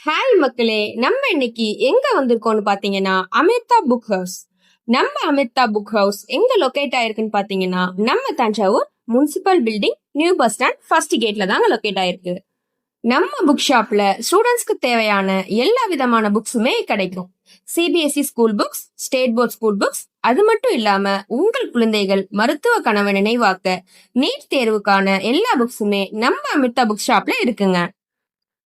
Hi மக்களே, நம்ம இன்னைக்கு எங்க வந்திருக்கோம்னு பாத்தீங்கன்னா அமிர்தா புக் ஹவுஸ். நம்ம அமிர்தா புக் ஹவுஸ் எங்க லொகேட் ஆயிருக்குன்னு பாத்தீங்கன்னா நம்ம Thanjavur municipal building, new bus stand, first கேட்ல தாங்க லொகேட் ஆயிருக்கு. நம்ம புக் ஷாப்ல ஸ்டூடெண்ட்ஸ்க்கு தேவையான எல்லா விதமான புக்ஸுமே கிடைக்கும். CBSE school books, state board school books, அது மட்டும் இல்லாம உங்கள் குழந்தைகள் மருத்துவ கனவை நினைவாக்க நீட் தேர்வுக்கான எல்லா புக்ஸுமே நம்ம அமிர்தா புக் ஷாப்ல இருக்குங்க.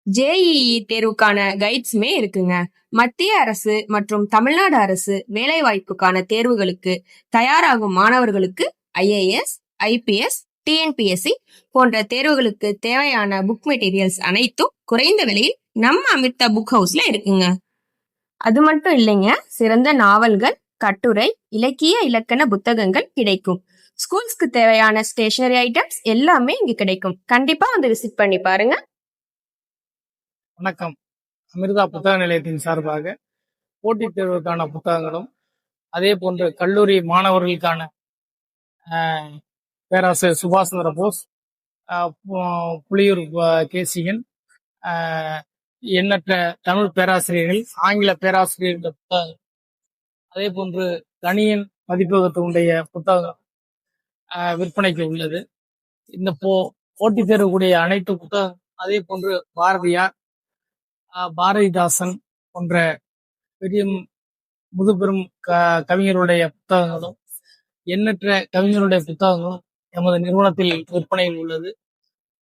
ஜேஇஇ தேர்வுக்கான கைட்ஸுமே இருக்குங்க. மத்திய அரசு மற்றும் தமிழ்நாடு அரசு வேலைவாய்ப்புக்கான தேர்வுகளுக்கு தயாராகும் மாணவர்களுக்கு ஐஏஎஸ், ஐபிஎஸ், டிஎன்பிஎஸ்சி போன்ற தேர்வுகளுக்கு தேவையான புக் மெட்டீரியல்ஸ் அனைத்தும் குறைந்த விலையில் நம்ம அமிர்தா புக் ஹவுஸ்ல இருக்குங்க. அது மட்டும் இல்லைங்க, சிறந்த நாவல்கள், கட்டுரை, இலக்கிய இலக்கண புத்தகங்கள் கிடைக்கும். ஸ்கூல்ஸ்க்கு தேவையான ஸ்டேஷனரி ஐட்டம்ஸ் எல்லாமே இங்க கிடைக்கும். கண்டிப்பா வந்து விசிட் பண்ணி பாருங்க. வணக்கம். அமிர்தா புத்தக நிலையத்தின் சார்பாக போட்டித் தேர்வுக்கான புத்தகங்களும், அதே போன்று கல்லூரி மாணவர்களுக்கான பேராசிரியர் சுபாஷ் சந்திர போஸ், புலியூர் கேசியன், எண்ணற்ற தமிழ் பேராசிரியர்கள், ஆங்கில பேராசிரியர்கள் புத்தகம், அதே போன்று கணியன் பதிப்பகத்தினுடைய புத்தகம் விற்பனைக்கு உள்ளது. இந்த போட்டித் தேர்வுக்குரிய அனைத்து புத்தகம், அதே போன்று பாரதியார், பாரதிதாசன் போன்ற பெரிய முதுபெரும் கவிஞருடைய புத்தகங்களும், எண்ணற்ற கவிஞருடைய புத்தகங்களும் எமது நிறுவனத்தில் விற்பனையில் உள்ளது.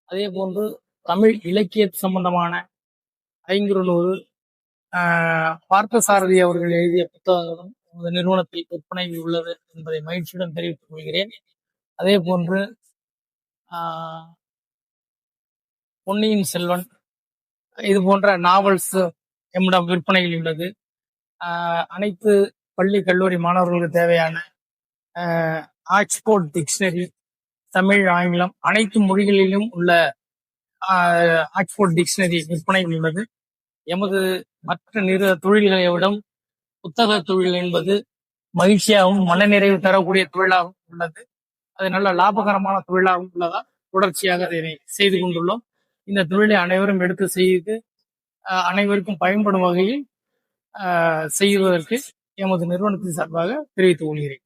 அதே போன்று தமிழ் இலக்கிய சம்பந்தமான ஐங்குறுநூறு, பார்த்தசாரதி அவர்கள் எழுதிய புத்தகங்களும் எமது நிறுவனத்தில் விற்பனையில் உள்ளது என்பதை மகிழ்ச்சியுடன் தெரிவித்துக் கொள்கிறேன். அதே போன்று பொன்னியின் செல்வன், இது போன்ற நாவல்ஸ் எம்மிடம் விற்பனையில் உள்ளது. அனைத்து பள்ளி கல்லூரி மாணவர்களுக்கு தேவையான ஆக்ஸ்போர்ட் டிக்ஷனரி, தமிழ், ஆங்கிலம் அனைத்து மொழிகளிலும் உள்ள ஆக்ஸ்போர்ட் டிக்ஷனரி விற்பனையில் உள்ளது. எமது மற்ற தொழில்களை விட புத்தக தொழில் என்பது மகிழ்ச்சியாகவும் மனநிறைவு தரக்கூடிய தொழிலாகவும் உள்ளது. அது நல்ல லாபகரமான தொழிலாகவும் உள்ளதால் தொடர்ச்சியாக அதை செய்து கொண்டுள்ளோம். இந்த தொழிலை அனைவரும் எடுத்து செய்து அனைவருக்கும் பயன்படும் வகையில் செய்வதற்கு எமது நிறுவனத்தின் சார்பாக தெரிவித்துக் கொள்கிறேன்.